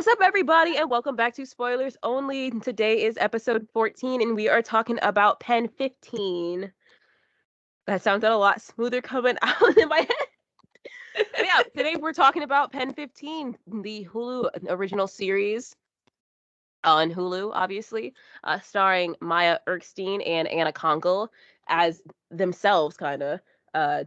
What's up, everybody, and welcome back to Spoilers Only. Today is episode 14, and we are talking about Pen 15. That sounded a lot smoother coming out in my head. But yeah, today we're talking about Pen 15, the Hulu original series on Hulu, obviously, starring Maya Erskine and Anna Konkle as themselves, kind of. Uh,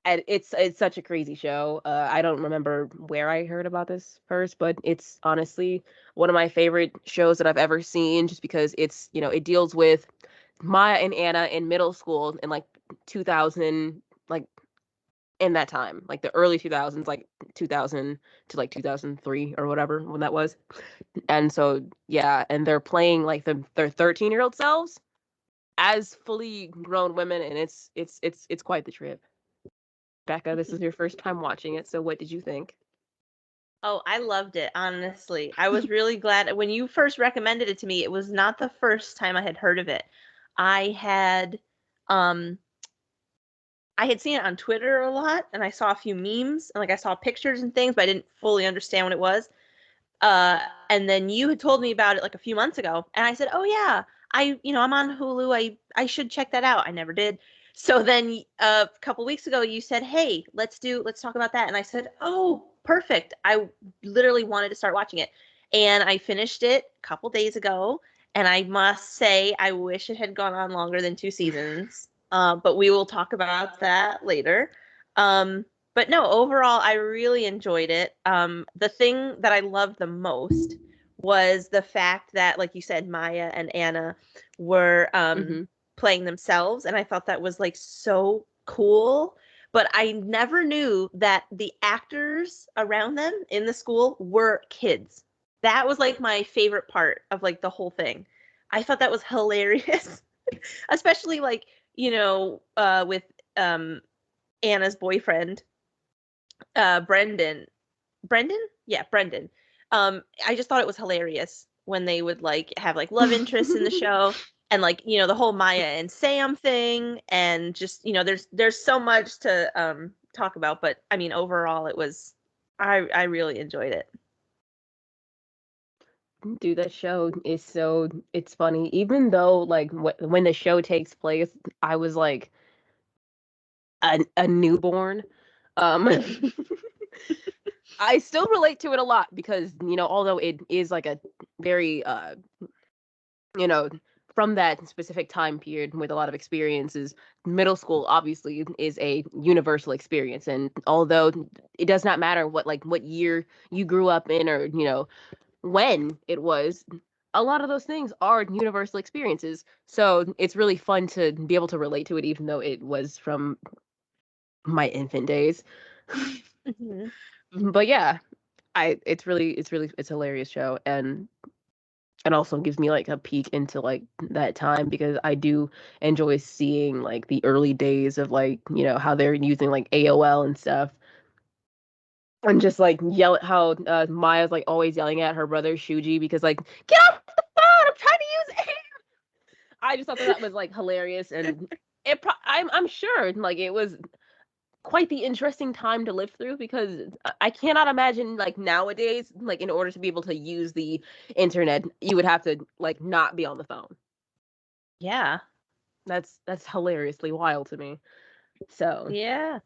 and it's such a crazy show. I don't remember where I heard about this first, but it's honestly one of my favorite shows that I've ever seen, just because it's, it deals with Maya and Anna in middle school in like 2000, like in that time, like the early 2000s, like 2000 to like 2003 or whatever when that was. And so yeah, and they're playing like their 13-year-old selves as fully grown women, and it's quite the trip. Becca, this is your first time watching it, so what did you think? Oh, I loved it, honestly. I was really glad when you first recommended it to me. It was not the first time I had heard of it. I had um I had seen it on Twitter a lot, and I saw a few memes and like I saw pictures and things, but I didn't fully understand what it was. And then you had told me about it like a few months ago, and I said, "Oh yeah, I'm on Hulu. I should check that out." I never did. So then a couple weeks ago, you said, "Hey, let's talk about that." And I said, "Oh, perfect." I literally wanted to start watching it, and I finished it a couple days ago. And I must say, I wish it had gone on longer than 2 seasons. But we will talk about that later. But no, overall, I really enjoyed it. The thing that I loved the most was the fact that, like you said, Maya and Anna were Mm-hmm. playing themselves, and I thought that was like so cool. But I never knew that the actors around them in the school were kids. That was like my favorite part of like the whole thing. I thought that was hilarious, especially like with um Anna's boyfriend, Brendan. Brendan? Yeah, Brendan. I just thought it was hilarious when they would like have like love interests in the show, and like, the whole Maya and Sam thing, and just, there's so much to talk about, but I mean overall it was I really enjoyed it. Dude, that show is it's funny. Even though, like, when the show takes place, I was like a newborn. Um, I still relate to it a lot because, although it is like a very, you know, from that specific time period with a lot of experiences, middle school obviously is a universal experience. And although it does not matter what year you grew up in, or, when it was, a lot of those things are universal experiences. So it's really fun to be able to relate to it, even though it was from my infant days. Hmm. But yeah, it's a hilarious show, and also gives me like a peek into like that time, because I do enjoy seeing like the early days of, like, how they're using like AOL and stuff. And just like yell at how Maya's like always yelling at her brother Shuji because, like, get off the phone, I'm trying to use AOL. I just thought that was like hilarious, and I'm sure like it was quite the interesting time to live through, because I cannot imagine like nowadays, like, in order to be able to use the internet, you would have to like not be on the phone. Yeah. That's hilariously wild to me. So, Yeah.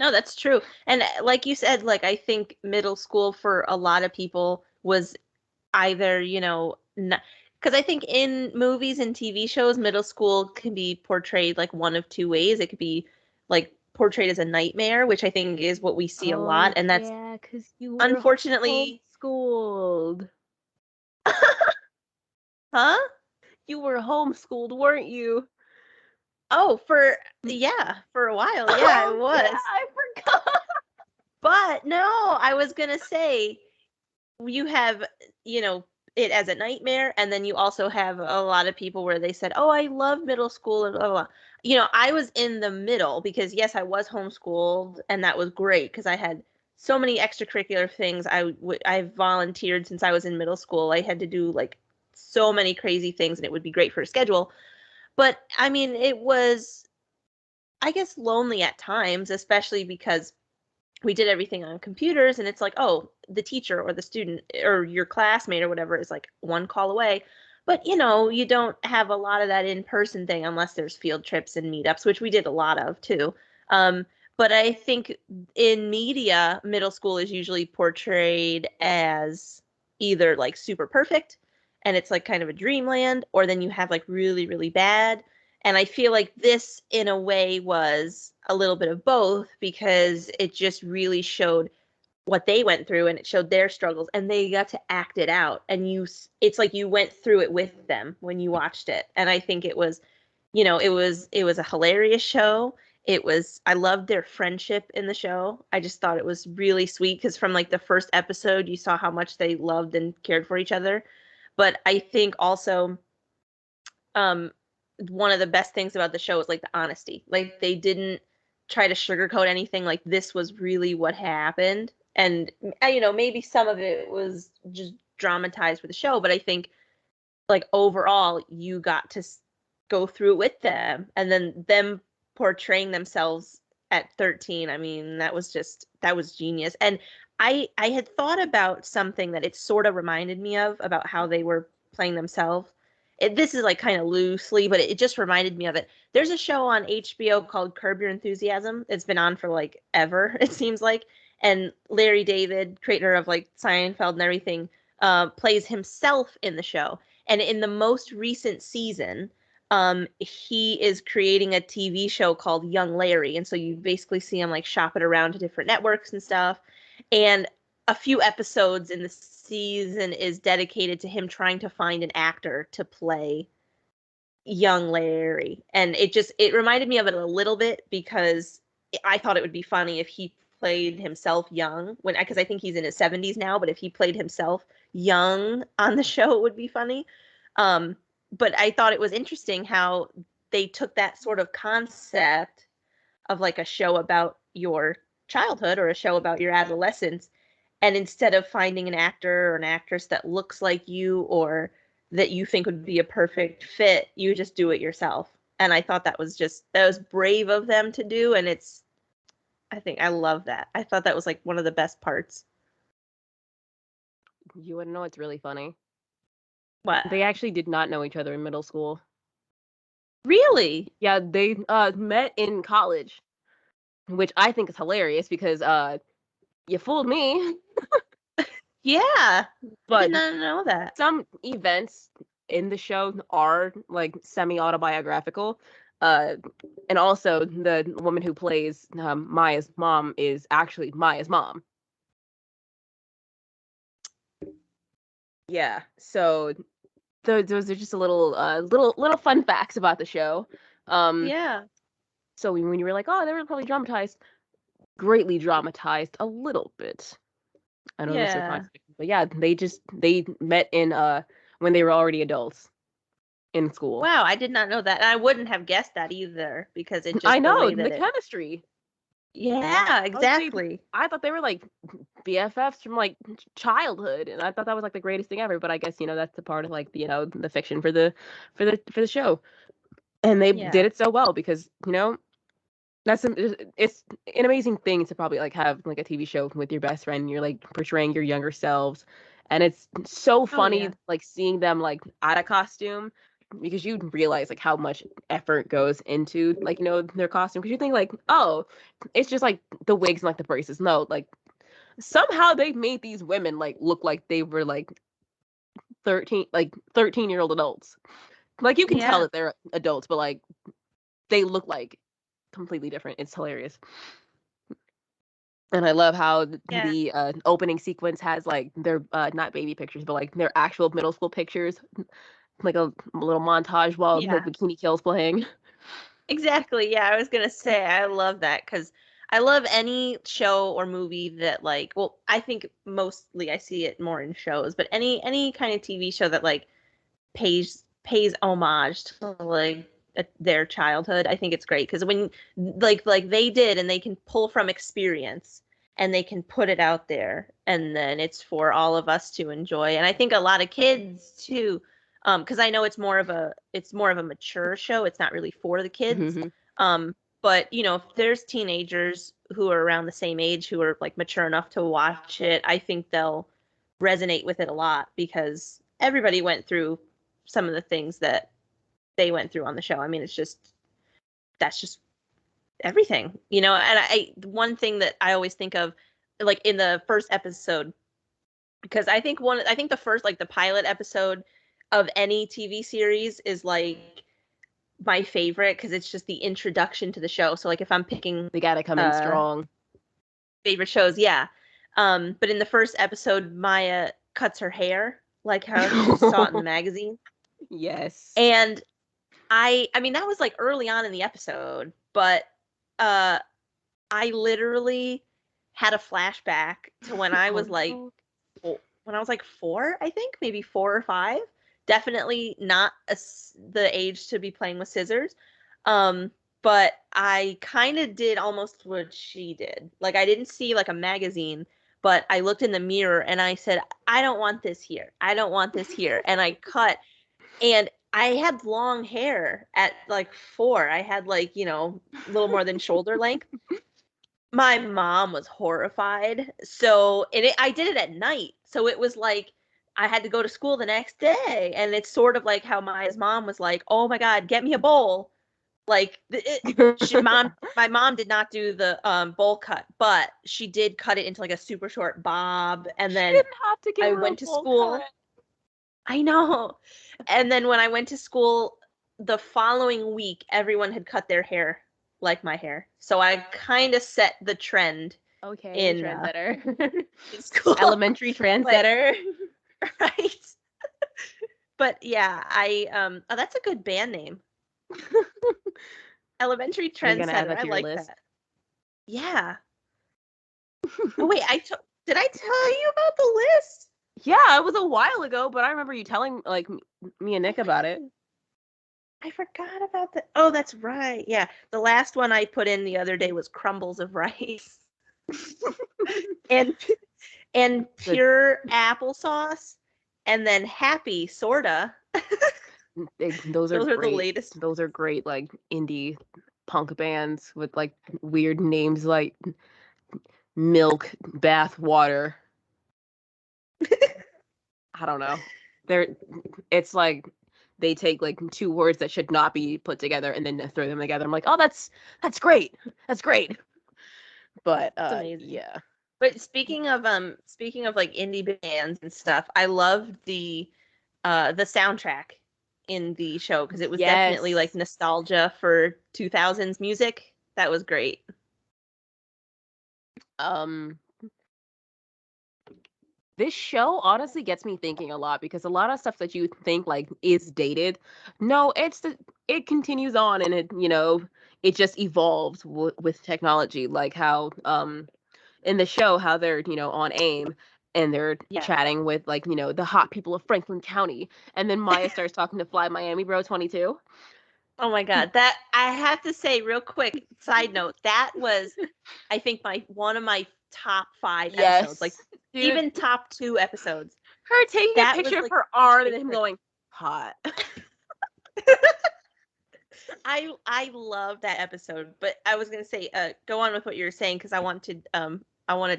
No, that's true. And like you said, like I think middle school for a lot of people was either, because I think in movies and TV shows, middle school can be portrayed like one of two ways. It could be like portrayed as a nightmare, which I think is what we see a oh lot. And that's yeah, because you were unfortunately, homeschooled. huh? You were homeschooled, weren't you? Oh, yeah, for a while. Yeah, it Oh yeah, was. I forgot. But no, I was gonna say you have, you know, it as a nightmare, and then you also have a lot of people where they said, "Oh, I love middle school," and blah, blah, blah. I was in the middle because yes, I was homeschooled, and that was great because I had so many extracurricular things. I volunteered since I was in middle school. I had to do like so many crazy things, and it would be great for a schedule. But I mean, it was, I guess, lonely at times, especially because we did everything on computers, and it's like, oh, the teacher or the student or your classmate or whatever is like one call away. But you don't have a lot of that in-person thing unless there's field trips and meetups, which we did a lot of too. Um, but I think in media, middle school is usually portrayed as either like super perfect and it's like kind of a dreamland, or then you have like really, really bad. And I feel like this, in a way, was a little bit of both because it just really showed what they went through and it showed their struggles and they got to act it out. And it's like you went through it with them when you watched it. And I think it was, it was a hilarious show. I loved their friendship in the show. I just thought it was really sweet because from like the first episode, you saw how much they loved and cared for each other. But I think also, um one of the best things about the show is like the honesty. Like they didn't try to sugarcoat anything. Like this was really what happened. And maybe some of it was just dramatized for the show, but I think like overall you got to go through it with them, and then them portraying themselves at 13. I mean, that was genius. And I had thought about something that it sort of reminded me of about how they were playing themselves. This is like kind of loosely, but it just reminded me of it. There's a show on HBO called Curb Your Enthusiasm. It's been on for like ever, it seems like. And Larry David, creator of like Seinfeld and everything, plays himself in the show. And in the most recent season, he is creating a TV show called Young Larry. And so you basically see him like shop it around to different networks and stuff. And a few episodes in the season is dedicated to him trying to find an actor to play young Larry. And it reminded me of it a little bit because I thought it would be funny if he played himself young because I think he's in his 70s now, but if he played himself young on the show, it would be funny. But I thought it was interesting how they took that sort of concept of like a show about your childhood or a show about your adolescence, and instead of finding an actor or an actress that looks like you or that you think would be a perfect fit, you just do it yourself. And I thought that was brave of them to do. And I think I love that. I thought that was like one of the best parts. You wouldn't know it's really funny. What? They actually did not know each other in middle school. Really? Yeah, they met in college, which I think is hilarious because you fooled me. Yeah. I did But not know that. some events in the show are like semi-autobiographical. Uh, and also the woman who plays Maya's mom is actually Maya's mom. Yeah, so those are just a little fun facts about the show. Um, Yeah. so when you were like, oh, they were probably dramatized, greatly dramatized a little bit. I know this is science Yeah. fiction, but yeah, they met in when they were already adults in school. Wow, I did not know that. And I wouldn't have guessed that either because it I just the know way the that it. chemistry. Yeah, Honestly, exactly. I thought they were like BFFs from like childhood, and I thought that was like the greatest thing ever. But I guess that's the part of like the fiction for the show, and they Yeah. did it so well because it's an amazing thing to probably like have like a TV show with your best friend and you're like portraying your younger selves, and it's so Oh funny yeah. like seeing them like out of costume because you realize like how much effort goes into like their costume because you think like, oh, it's just like the wigs and like the braces. No, like somehow they made these women like look like they were like 13-year-old adults. Like you can tell Yeah. that they're adults, but like they look like completely different. It's hilarious. And I love how Yeah. the opening sequence has like their not baby pictures, but like their actual middle school pictures, like a little montage while the Yeah. Bikini Kill's playing. Exactly. Yeah, I was gonna say I love that because I love any show or movie that like, well, I think mostly I see it more in shows, but any kind of TV show that like pays homage to like their childhood. I think it's great because when like they did and they can pull from experience and they can put it out there and then it's for all of us to enjoy. And I think a lot of kids too, because I know it's more of a mature show. It's not really for the kids. Hmm. But, if there's teenagers who are around the same age who are like mature enough to watch it, I think they'll resonate with it a lot because everybody went through some of the things that they went through on the show. I mean, that's just everything, and one thing that I always think of, like in the first episode, because I think the first, like the pilot episode of any TV series is like my favorite because it's just the introduction to the show. So like if I'm picking They gotta come in strong. favorite shows, yeah. But in the first episode, Maya cuts her hair, like how she saw it in the magazine. Yes. And I mean that was like early on in the episode, but uh I literally had a flashback to when I was like no. when I was like 4, I think, maybe 4 or 5. Definitely not the age to be playing with scissors. But I kind of did almost what she did. Like I didn't see like a magazine, but I looked in the mirror and I said, I don't want this here. I don't want this here. And I cut, and I had long hair at like 4. I had like, a little more than shoulder length. My mom was horrified. So, I did it at night. So it was like I had to go to school the next day. And it's sort of like how Maya's mom was like, "Oh my God, get me a bowl." Like my mom did not do the bowl cut, but she did cut it into like a super short bob. And She then didn't have to give I her a went to full school. cut. I know. And then when I went to school the following week, everyone had cut their hair like my hair. So I kind of set the trend Okay, in trendsetter. school. Elementary trendsetter. Right. But yeah, oh, that's a good band name. Elementary You're gonna add Trendsetter. that I to your like list. that. Yeah. Oh wait, did I tell you about the list? Yeah, it was a while ago, but I remember you telling like me and Nick about it. I forgot about the. Oh, that's right. Yeah, the last one I put in the other day was crumbles of rice and The, pure applesauce, and then happy sorta. those are Those are the great. latest. Those are great, like indie punk bands with like weird names like Milk Bath Water. I don't know. They're it's like they take like 2 words that should not be put together and then throw them together. I'm like, oh, that's great. That's great. But It's amazing. yeah. But speaking of like indie bands and stuff, I loved the soundtrack in the show because it was definitely like Yes. nostalgia for 2000s music. That was great. Um this show honestly gets me thinking a lot because a lot of stuff that you think like is dated, no, it continues on and it just evolves with technology, like how in the show how they're on AIM and they're Yeah. chatting with like the hot people of Franklin County, and then Maya starts talking to Fly Miami Bro 22. Oh my God. That I have to say real quick, side note, that was I think my one of my top 5 episodes. Like Yes, dude, even top 2 episodes. her taking a That was picture of like her my arm and then him favorite. going hot. I love that episode, but I was gonna say, go on with what you were saying because I want to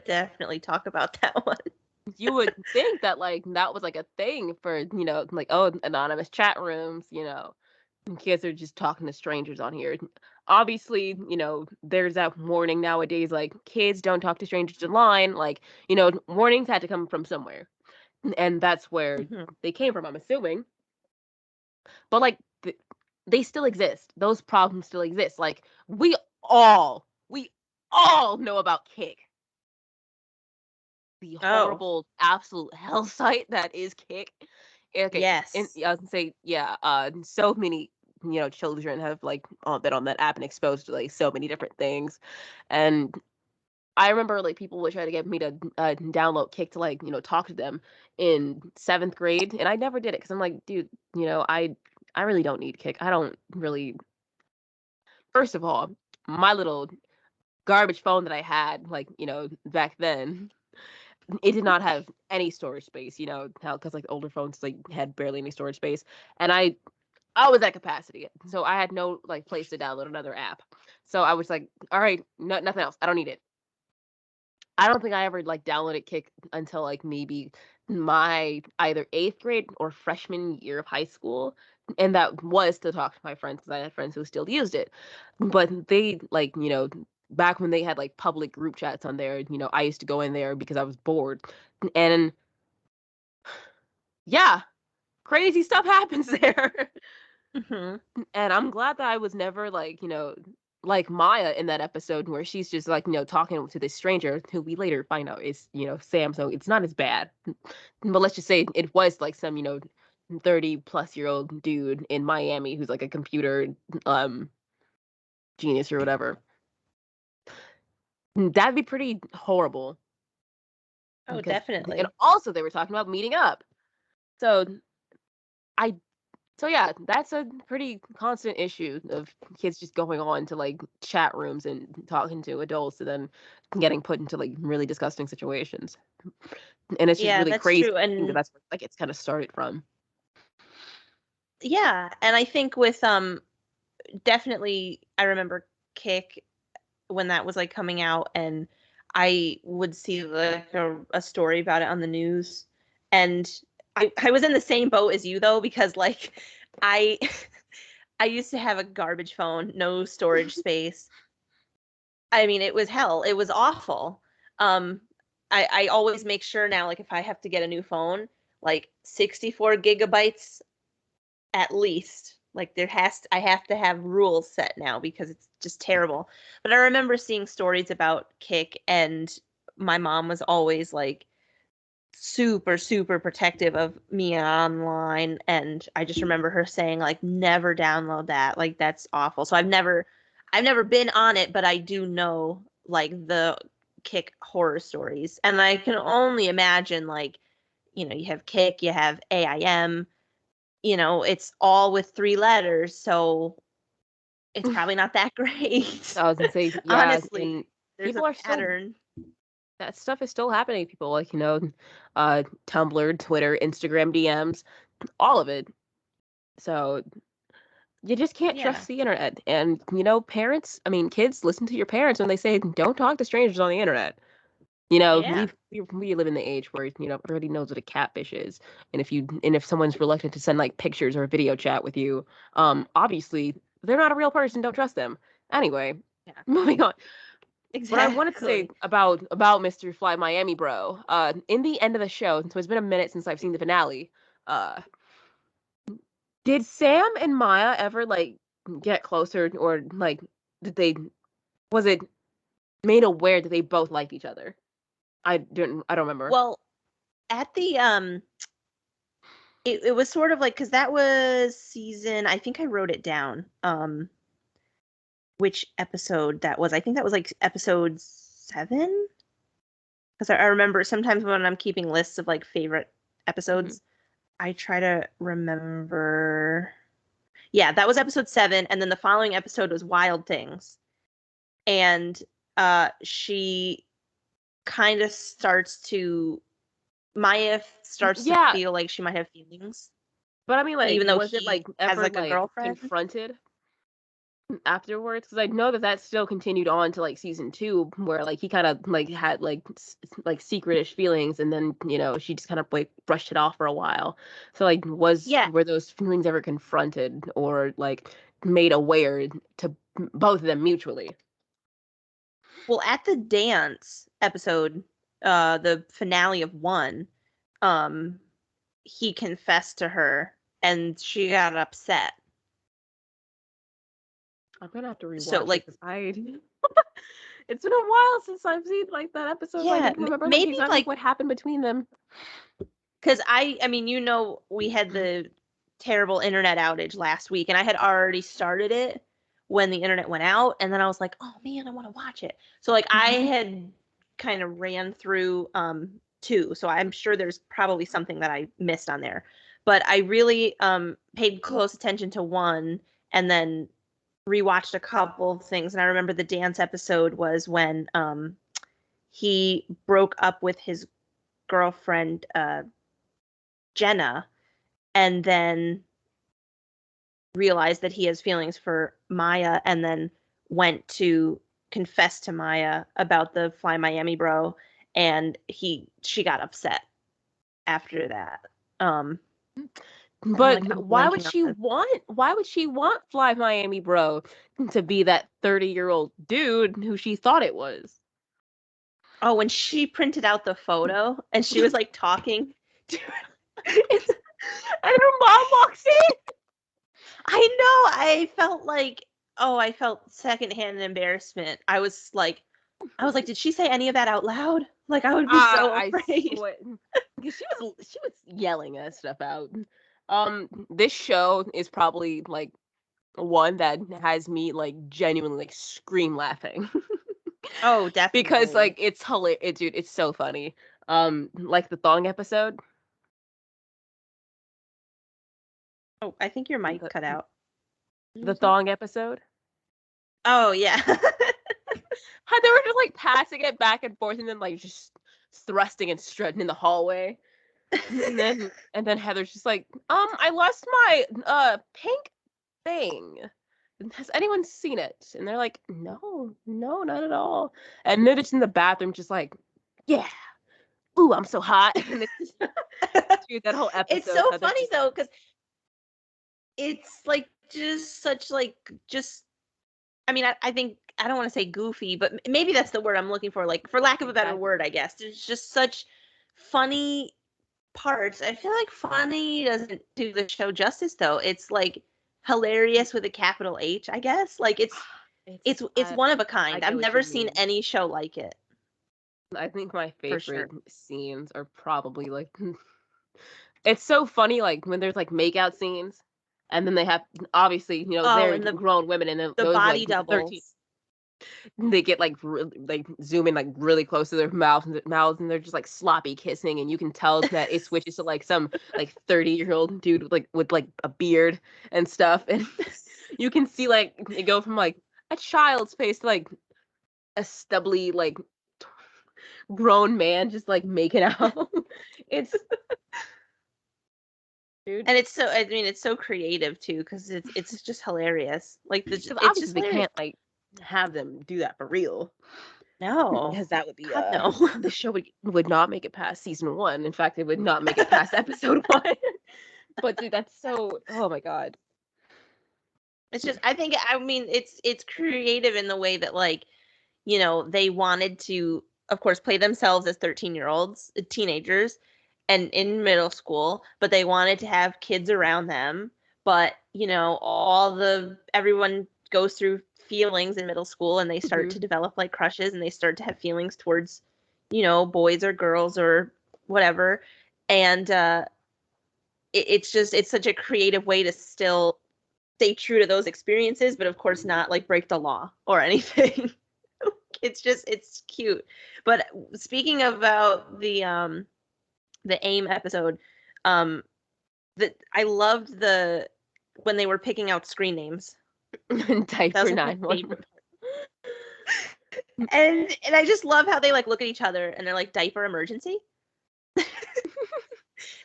definitely talk about that one. You would think that like that was like a thing for like, oh, anonymous chat rooms, kids are just talking to strangers on here. Obviously, there's that warning nowadays, like kids don't talk to strangers online. Like, warnings had to come from somewhere, and that's where Mhm. they came from, I'm assuming. But like, they still exist. Those problems still exist. Like, we all know about Kick, the Oh, horrible, absolute hell site that is Kick. Okay, and yes. I was gonna say, yeah, so many children have like been on that app and exposed to like so many different things, and I remember like people would try to get me to download Kick to like talk to them in 7th grade, and I never did it because I'm like, dude, I really don't need Kick. I don't really. First of all, my little garbage phone that I had, like back then, it did not have any storage space. How because like older phones like had barely any storage space, and I I was at capacity, so I had no like place to download another app. So I was like, all right, nothing else. I don't need it. I don't think I ever like downloaded Kick until like maybe my either 8th grade or freshman year of high school, and that was to talk to my friends because I had friends who still used it. But they like, back when they had like public group chats on there, I used to go in there because I was bored. And yeah, crazy stuff happens there. Hmm. And I'm glad that I was never like, like Maya in that episode where she's just like, talking to this stranger who we later find out is, Sam. So it's not as bad. But let's just say it was like some, 30-plus-year-old dude in Miami who's like a computer um genius or whatever. That'd be pretty horrible. Oh, Because and definitely. also they were talking about meeting up. So I So yeah, that's a pretty constant issue of kids just going on to like chat rooms and talking to adults and then getting put into like really disgusting situations. And it's just Yeah, really that's crazy true. to think that And that's where like it's kind of started from. yeah, and I think with definitely I remember Kick when that was like coming out, and I would see like a story about it on the news, and I was in the same boat as you though, because like I I used to have a garbage phone, no storage space. I mean, it was hell. It was awful. Um, I always make sure now, like if I have to get a new phone, like 64 gigabytes at least. Like I have to have rules set now because it's just terrible. But I remember seeing stories about Kick, and my mom was always like super super protective of me online, and I just remember her saying like never download that. Like that's awful. So I've never been on it, but I do know like the Kick horror stories. And I can only imagine like you have Kick, you have AIM, it's all with 3 letters, so it's probably not that great. I was gonna say, yeah, Honestly, and there's a people are still pattern. that stuff is still happening to people, like, Tumblr, Twitter, Instagram DMs, all of it. So you just can't Yeah. trust the internet. And parents, I mean kids, listen to your parents when they say don't talk to strangers on the internet. Yeah. We live in the age where everybody knows what a catfish is, and if someone's reluctant to send like pictures or a video chat with you, obviously they're not a real person. Don't trust them. Anyway, Yeah. moving on. What I wanted to say Exactly. about Mr. Fly Miami Bro, in the end of the show, so it's been a minute since I've seen the finale. Uh, did Sam and Maya ever like get closer, or like did they? Was it made aware that they both liked each other? I don't remember. Well, at the it was sort of like because that was season, I think I wrote it down. Which episode that was. I think that was like episode 7. Because I remember sometimes when I'm keeping lists of like favorite Mhm. episodes, I try to remember. Yeah, that was episode 7, and then the following episode was Wild Things. And she kind of Maya starts to Yeah, feel like she might have feelings, but I mean, like, even though was it he like has ever like a like girlfriend. confronted afterwards? Because I know that that still continued on to like season 2, where like he kind of like had like like secretish feelings, and then she just kind of like brushed it off for a while. So like, Yeah. were those feelings ever confronted or like made aware to both of them mutually? Well, at the dance episode, the finale of 1, um, he confessed to her, and she got upset. I'm gonna have to So rewatch it like, because it's been a while since I've seen like that episode. So I yeah, didn't remember like maybe exactly like what happened between them. because I mean, we had the terrible internet outage last week, and I had already started it when the internet went out, and then I was like, oh man, I want to watch it. So like I had kind of ran through 2, so I'm sure there's probably something that I missed on there. But I really paid close attention to 1, and then rewatched a couple of things. And I remember the dance episode was when he broke up with his girlfriend Jenna, and then realized that he has feelings for Maya, and then went to confess to Maya about the Fly Miami bro, and she got upset after that. But I'm why would blanking on she want Fly Miami Bro to be that 30-year-old dude who she thought it was? Oh, when she printed out the photo and she was like talking to It's, and her mom walks in. I know. I felt secondhand embarrassment. I was like, did she say any of that out loud? Like, I would be so I afraid. swear, because she was yelling that stuff out. This show is probably like one that has me like genuinely like scream laughing. Oh, Because definitely. like it's hilarious, dude. It's so funny. Like the thong episode, Oh, I think your mic the cut out. Did the you say? thong episode. Oh, yeah. How they were just like passing it back and forth and then like just thrusting and strutting in the hallway. And then Heather's just like, I lost my pink thing. Has anyone seen it? And they're like, no, no, not at all. And they're just in the bathroom, just like, yeah, ooh, I'm so hot. And it's just, dude, that whole It's episode, so Heather's funny just though, because it's like just such like just I mean, I think I don't want to say goofy, but maybe that's the word I'm looking for, like for lack of a better exactly. word, I guess. There's just such funny parts. I feel like funny doesn't do the show justice though. It's like hilarious with a capital H, I guess. Like it's one of a I kind. get I've what you never seen mean. any show like it, I think my for favorite sure. scenes are probably like it's so funny like when there's like makeout scenes and then they have obviously Oh, they're and grown women and then the those like body 13 doubles. they get like like zoom in like really close to their mouths and they're just like sloppy kissing and you can tell that it switches to like some like 30-year-old dude with like a beard and stuff and you can see like it go from like a child's face to like a stubbly like grown man just like making out. It's dude And it's so I mean it's so creative too because it's just hilarious. because It's obviously just they hilarious. can't like have them do that for real No. because that would be God no. the show would not make it past season 1. In fact, it would not make it past episode 1. But dude, that's so oh my god. It's just I mean it's creative in the way that like, they wanted to of course play themselves as 13-year-olds, teenagers and in middle school, but they wanted to have kids around them, but everyone goes through feelings in middle school and they start Hmm. to develop like crushes and they start to have feelings towards, boys or girls or whatever. And it's such a creative way to still stay true to those experiences, but of course not like break the law or anything. It's cute. But speaking about the AIM episode, um that I loved the when they were picking out screen names. That was Diaper like my 911. favorite part. And I just love how they like look at each other and they're like diaper emergency.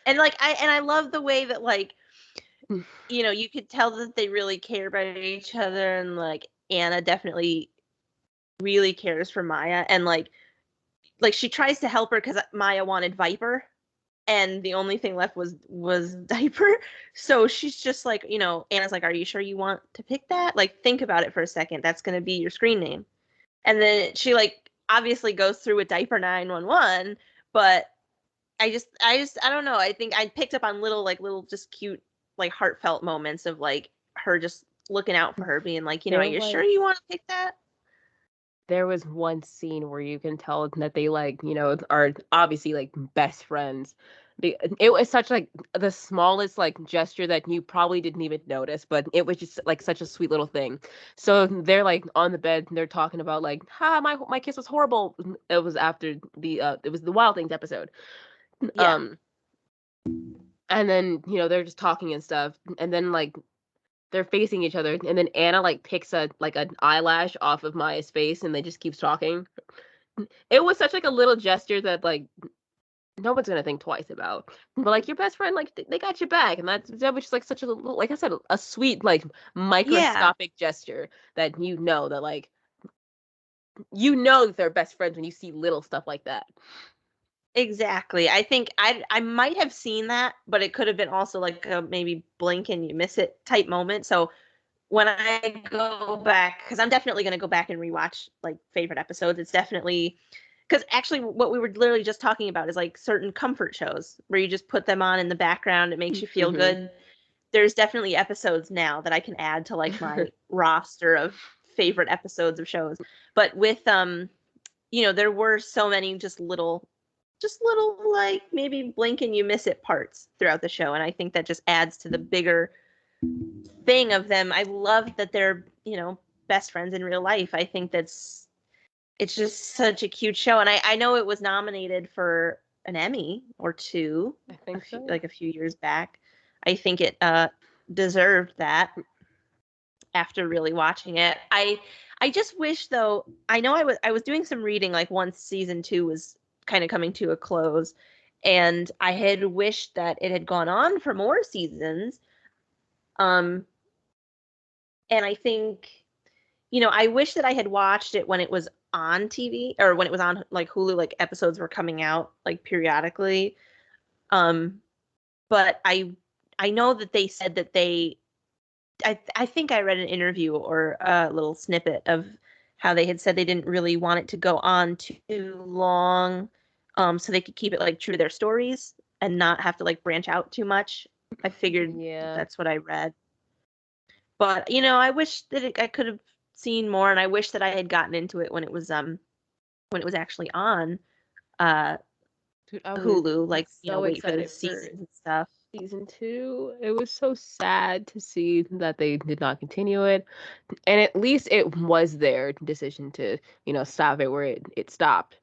And like I love the way that like you could tell that they really care about each other, and like Anna definitely really cares for Maya, and like she tries to help her because Maya wanted Viper, and the only thing left was Diaper. So she's just like, Anna's like, "Are you sure you want to pick that? Like, think about it for a second. That's gonna be your screen name." And then she like obviously goes through with Diaper 911, but I don't know. I think I picked up on little just cute like heartfelt moments of like her just looking out for her, being like, "Are There you sure was you want to pick that?" there was one scene where you can tell that they like, are obviously like best friends. It was such like the smallest like gesture that you probably didn't even notice, but it was just like such a sweet little thing. So they're like on the bed and they're talking about like, "Ha, my kiss was horrible." It was after it was the Wild Things episode. Yeah. Um and then, they're just talking and stuff. And then like they're facing each other and then Anna like picks a like an eyelash off of Maya's face and they just keeps talking. It was such like a little gesture that like no one's gonna think twice about. But like your best friend, like they got your back, and that was just like such a like I said, a sweet like Yeah, microscopic gesture that that like that they're best friends when you see little stuff like that. exactly. I think I might have seen that, but it could have been also like a maybe blink and you miss it type moment. So when I go back, because I'm definitely going to go back and rewatch like favorite episodes, it's definitely because actually what we were literally just talking about is like certain comfort shows where you just put them on in the background, it makes you feel Hmm. good. There's definitely episodes now that I can add to like my roster of favorite episodes of shows. But with there were so many just little like maybe blink and you miss it parts throughout the show, and I think that just adds to the bigger thing of them. I love that they're best friends in real life. I think it's just such a cute show, and I know it was nominated for an Emmy or two I think so. a few years back. I think it deserved that after really watching it. I just wish though, I know I was doing some reading like once season 2 was kind of coming to a close, and I had wished that it had gone on for more seasons. Um and I think I wish that I had watched it when it was on TV or when it was on like Hulu, like episodes were coming out like periodically. Um but I know that they said that I think I read an interview or a little snippet of how they had said they didn't really want it to go on too long, so they could keep it like true to their stories and not have to like branch out too much. I figured Yeah. that's what I read. But I wish that I could have seen more, and I wish that I had gotten into it when it was actually on uh Dude, I was Hulu, like so wait for the excited for seasons and stuff. season 2. It was so sad to see that they did not continue it. And at least it was their decision to, stop it where it stopped,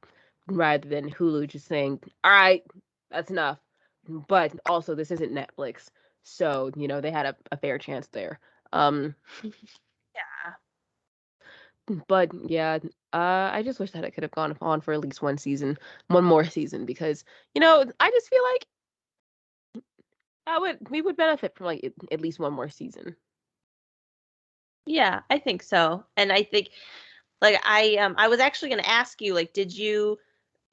rather than Hulu just saying, all right, that's enough. But also, this isn't Netflix. So, they had a fair chance there. Um, Yeah. but yeah, I just wish that it could have gone on for at least one more season, because, I just feel like we would benefit from like at least one more season. Yeah, I think so. And I think like I was actually going to ask you like did you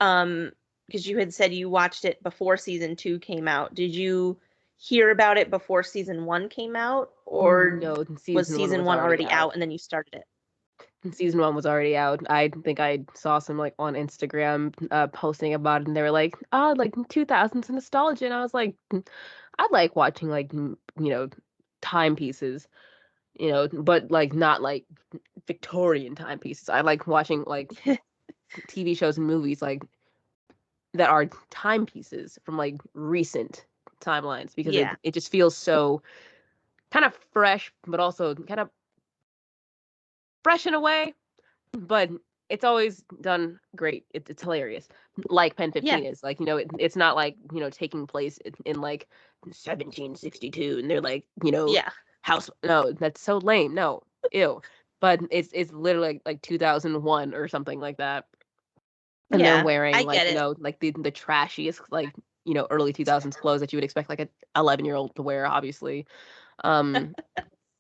um because you had said you watched it before season 2 came out. Did you hear about it before season 1 came out, or No, was season one season was 1 already already out. out and then you started it? Season one was already out. I think I saw some like on Instagram posting about it, and they were like, "Oh, like 2000s nostalgia," and I was like, "I like watching like timepieces, but like not like Victorian timepieces. I like watching like TV shows and movies like that are timepieces from like recent timelines, because it Yeah. it just feels so kind of fresh, but also kind of fresh in a way, but it's always done great. It's hilarious. Like Pen Yeah. 15 is like, it's not like, taking place in like 1762 and they're like, Yeah. house. No, that's so lame. No, ew. But it's literally like 2001 or something like that. And they're Yeah. wearing I like, get it. like the trashiest like, early 2000s clothes that you would expect like a 11-year-old to wear, obviously. Um,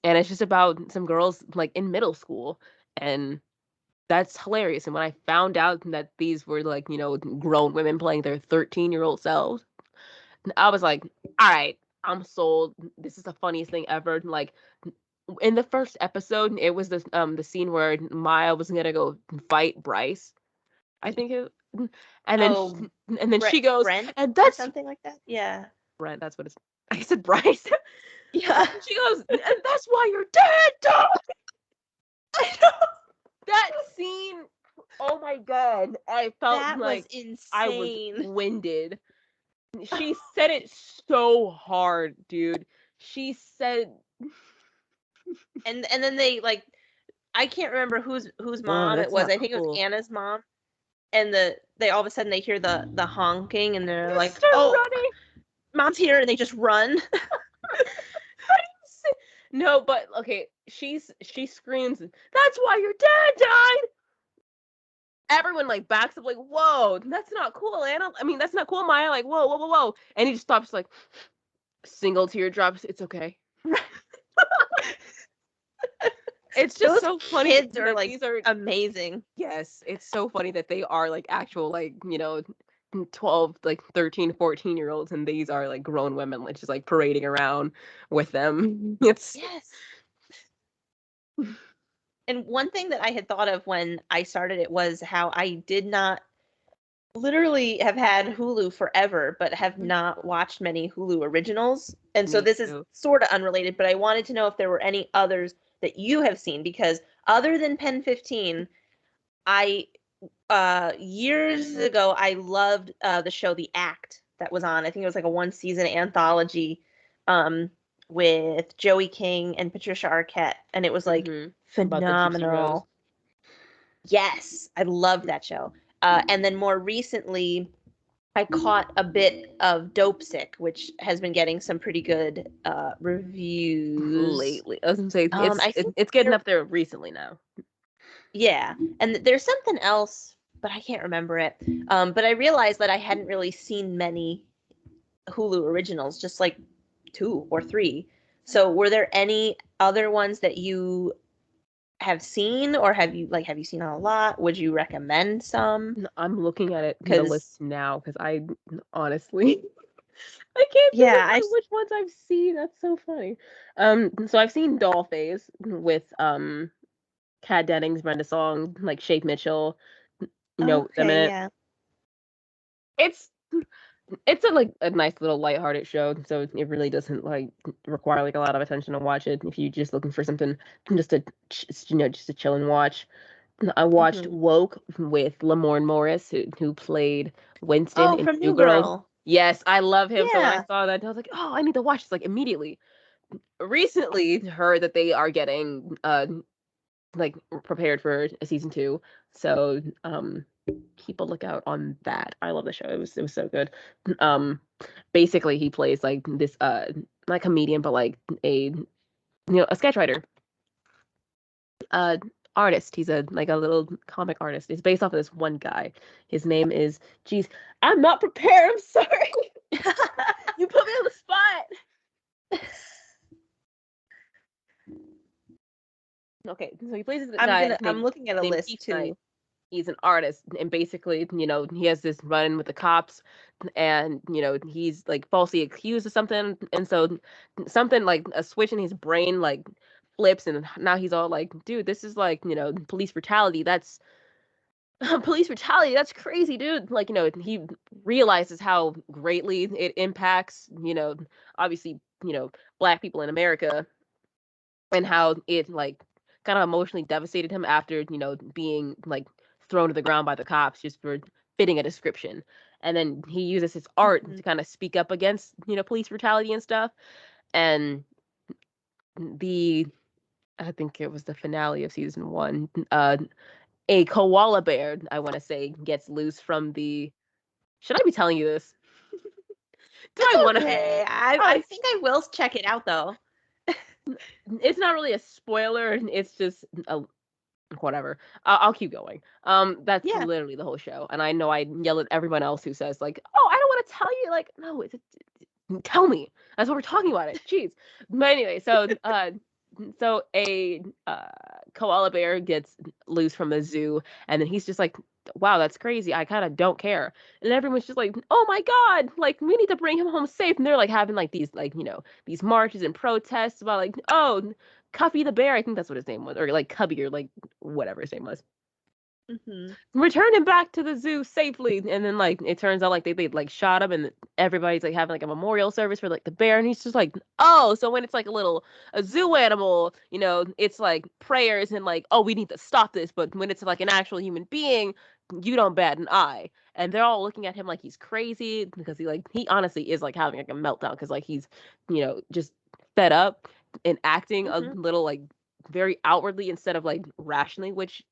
and it's just about some girls like in middle school, and that's hilarious. And when I found out that these were like, grown women playing their 13-year-old selves, I was like, all right, I'm sold. This is the funniest thing ever. Like in the first episode, it was the scene where Maya was gonna go fight Bryce. I think it, and then Oh, and then she goes, Brent and or that's something like that. Yeah. Brent. That's what it's. I said Bryce. Yeah. She goes, and that's why your dad died. I know. That scene, oh my god, I felt That was like I was insane. winded. She said it so hard, dude. She said, And then they like I can't remember whose "Oh, mom it that's was. not I think it was cool." Anna's mom. And they all of a sudden they hear the honking and they're They like, start "Oh, running. mom's here," and they just run. No, but okay, she screams, "That's why your dad died!" everyone like backs up like, whoa, that's not cool, Anna. I mean, that's not cool, Maya. Like, whoa, whoa, whoa, whoa. And he just stops like single teardrops. It's okay. It's just Those so funny kids are that like these are amazing. yes, it's so funny that they are like actual like, 12, like 13, 14-year-olds and these are like grown women like just like parading around with them. It's Yes. And one thing that I had thought of when I started it was how I did not literally have had Hulu forever, but have not watched many Hulu originals. And so me this is too. sort of unrelated, but I wanted to know if there were any others that you have seen because other than Pen 15, I years ago I loved the show The Act that was on. I think it was like a one season anthology um with Joey King and Patricia Arquette and it was like About the Gypsy Rose. phenomenal. Yes, I love that show. And then more recently, I caught a bit of Dope Sick, which has been getting some pretty good reviews. Lately. I was gonna say I think it's getting there, up there recently now. yeah, and there's something else, but I can't remember it. But I realized that I hadn't really seen many Hulu originals, just like 2 or 3. So, were there any other ones that you have seen, or have you seen a lot? Would you recommend some? I'm looking at it the Because list now because I honestly I can't think of yeah, I like which ones I've seen. That's so funny. So I've seen Dollface with Kat Dennings, Brenda Song, like Shape Mitchell, them in okay, it. yeah. It's it's a like a nice little lighthearted show, so it really doesn't like require like a lot of attention to watch it. If you're just looking for something just to just to chill and watch. I watched Hmm. Woke with Lamorne Morris, who played Winston Oh, in from New New Girl. Girl. Yes, I love him. So when I Yeah. saw that, I was like, oh, I need to watch this like immediately. Recently heard that they are getting like prepared for a season 2. So keep a lookout on that. I love the show. It was so good. Um basically he plays like this not comedian but like a sketch writer. Uh artist. He's a like a little comic artist. It's based off of this one guy. His name is geez, I'm not prepared. I'm sorry. You put me on the spot. Okay, so he plays this guy I'm looking at a named list Keith Knight. too. He's an artist, and basically, he has this run with the cops, and he's like falsely accused of something, and so something like a switch in his brain like flips, and now he's all like, "Dude, this is like police brutality. That's police brutality. That's crazy, dude." Like he realizes how greatly it impacts obviously black people in America and how it like kind of emotionally devastated him after being like thrown to the ground by the cops just for fitting a description. And then he uses his art Hmm. to kind of speak up against police brutality and stuff. And the I think it was the finale of season 1, a koala bear, I want to say, gets loose from the should I be telling you this? Do That's I want to? okay. I Oh, think I will check it out though. it's not really a spoiler. It's just a whatever. I'll keep going. That's Yeah. literally the whole show, and I know I yell at everyone else who says like, "Oh, I don't want to tell you." Like, no, tell me. That's what we're talking about. It. Jeez. But anyway, so a koala bear gets loose from the zoo, and then he's just like, "Wow, that's crazy. I kind of don't care." And everyone's just like, "Oh my god! Like, we need to bring him home safe." And they're like having like these like these marches and protests about like, "Oh, Cuffy the bear." I think that's what his name was, or like Cubby, or like whatever his name was, Hmm. return him back to the zoo safely. And then like it turns out like they like shot him, and everybody's like having like a memorial service for like the bear, and he's just like, oh, so when it's like a zoo animal, it's like prayers and like, oh, we need to stop this. But when it's like an actual human being, you don't bat an eye. And they're all looking at him like he's crazy because he honestly is like having like a meltdown because like he's just fed up and acting a Hmm. little like very outwardly instead of like rationally, which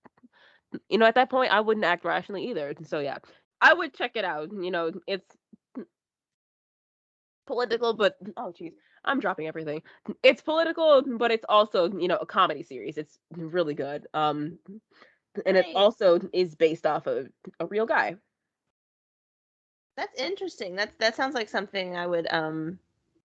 at that point, I wouldn't act rationally either. So yeah, I would check it out. It's political, but oh geez, I'm dropping everything. It's political, but it's also a comedy series. It's really good. and it Nice. also is based off of a real guy. That's interesting. That sounds like something I would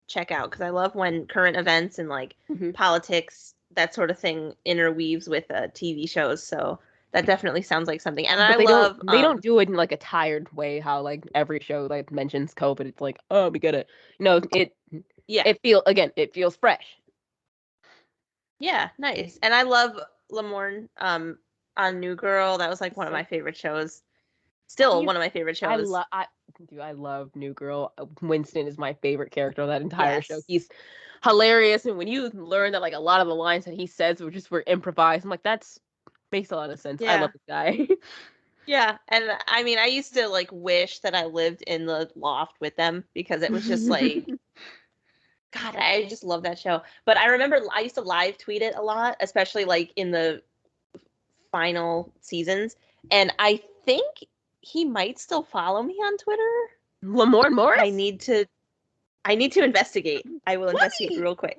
check out because I love when current events and like Mm-hmm. politics, that sort of thing interweaves with TV shows. So that definitely sounds like something. And But I love they don't do it in like a tired way how like every show like mentions COVID. It's like, oh, we gotta yeah. it feels fresh. Yeah, nice. And I love Lamorne on New Girl. That was like one of So my favorite shows. Still he's one of my favorite shows. I love New Girl. Winston is my favorite character on that entire show. Yes. He's hilarious, and when you learn that like a lot of the lines that he says were improvised, I'm like, that's makes a lot of sense. I love Yeah. this guy. Yeah. And I mean, I used to like wish that I lived in the loft with them because it was just like, God, I just love that show. But I remember I used to live tweet it a lot, especially like in the final seasons. And I think he might still follow me on Twitter. Lamorne I Morris? need to I need to investigate. I will Let investigate me real quick.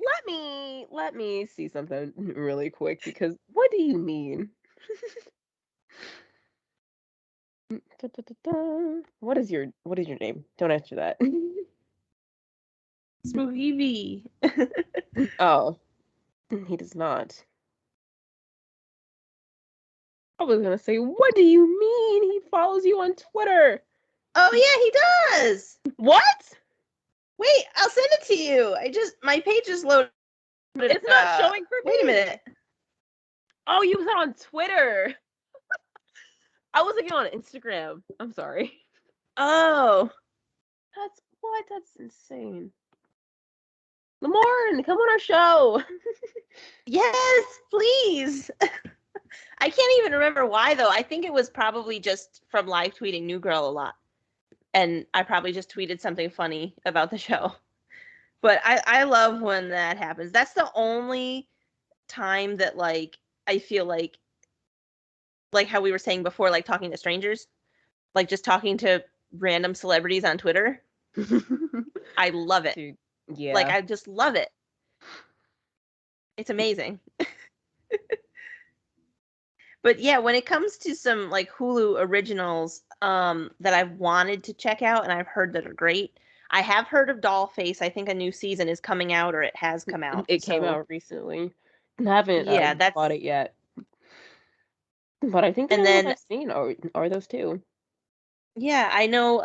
let me see something really quick because what do you mean? What is your name? Don't answer that. Spooky V. Oh, he does not. I was gonna say, what do you mean he follows you on Twitter? Oh yeah, he does. What? Wait, I'll send it to you. My page just loaded. It's not showing for Wait a me. minute. Oh, you was on Twitter. I was looking on Instagram. I'm sorry. Oh. That's insane. Lamorne, come on our show. Yes, please. I can't even remember why though. I think it was probably just from live tweeting New Girl a lot. And I probably just tweeted something funny about the show. But I love when that happens. That's the only time that like I feel like how we were saying before, like talking to strangers, like just talking to random celebrities on Twitter. I love it. Dude, Like yeah. I just love it. It's amazing. But yeah, when it comes to some like Hulu originals that I've wanted to check out and I've heard that are great, I have heard of Dollface. I think a new season is coming out or it has come out. It came So out recently. I haven't yeah, bought that's it yet. But I think the and only ones then I've seen are those two. yeah, I know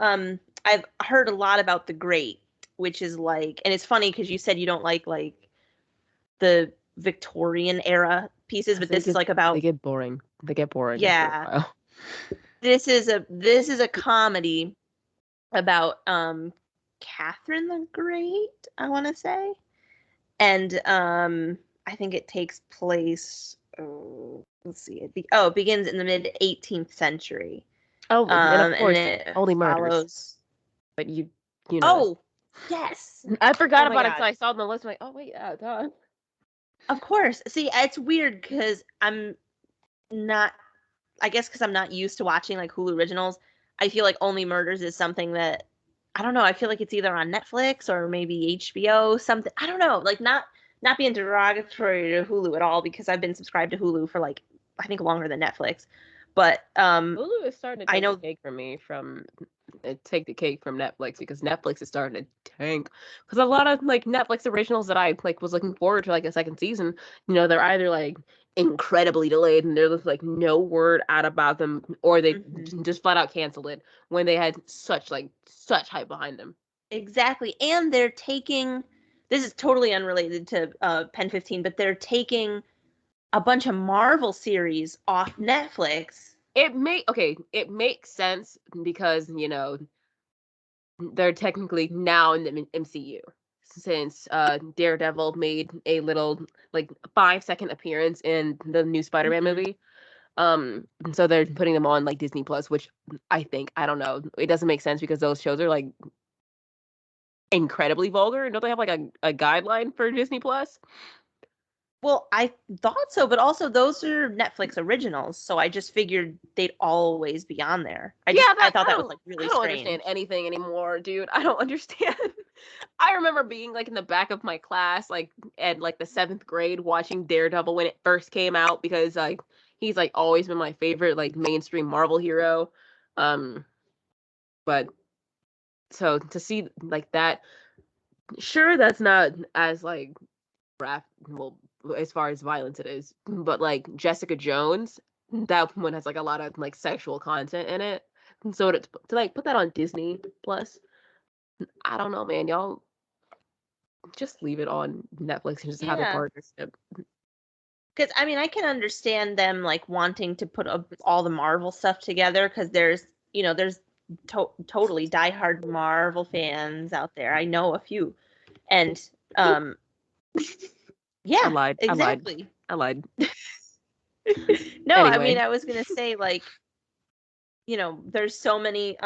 I've heard a lot about The Great, which is like and it's funny because you said you don't like the Victorian era pieces, Because but this is like about they get boring. They get boring after a yeah. while. This is a comedy about Catherine the Great, I want to say. And I think it takes place let's see. It begins in the mid 18th century. Oh, and of And course, it only murders. follows But you know this. Oh, yes. I Oh forgot my about it until God. I saw it on the list. I'm like, oh wait, yeah, duh. Of course. See, it's weird because not I guess because I'm not used to watching like Hulu originals, I feel like Only Murders is something that I don't know. I feel like it's either on Netflix or maybe HBO, something. I don't know. Like not being derogatory to Hulu at all because I've been subscribed to Hulu for like I think longer than Netflix. But Hulu is starting to I take the know cake from me from take the cake from Netflix because Netflix is starting to tank. Because a lot of like Netflix originals that I like was looking forward to like a second season, they're either like incredibly delayed and there's like no word out about them, or they mhm. just flat out canceled it when they had such hype behind them. Exactly. And they're taking this is totally unrelated to Pen 15, but they're taking a bunch of Marvel series off Netflix. It makes sense because they're technically now in the MCU since Daredevil made a little like 5-second appearance in the new Spider-Man Mhm. movie. And so they're putting them on like Disney Plus, which I don't know, it doesn't make sense because those shows are like incredibly vulgar. Don't they have like a guideline for Disney Plus? Well, I thought so, but also those are Netflix originals, so I just figured they'd always be on there. Yeah, I that thought that was like I really don't understand strange. anything anymore, dude. I don't understand. I remember being like in the back of my class, like at like the 7th grade, watching Daredevil when it first came out because like he's like always been my favorite like mainstream Marvel hero. But so to see like that, sure, that's not as like well, as far as violence it is, but like Jessica Jones, that one has like a lot of like sexual content in it. So to like put that on Disney Plus, I don't know, man. Y'all just leave it on Netflix and just have a Yeah. partnership. Because I mean, I can understand them like wanting to put all the Marvel stuff together because there's totally diehard Marvel fans out there. I know a few, and um, I yeah, lied. I lied. exactly. I lied. No, I mean, Anyway, I was gonna say like, there's so many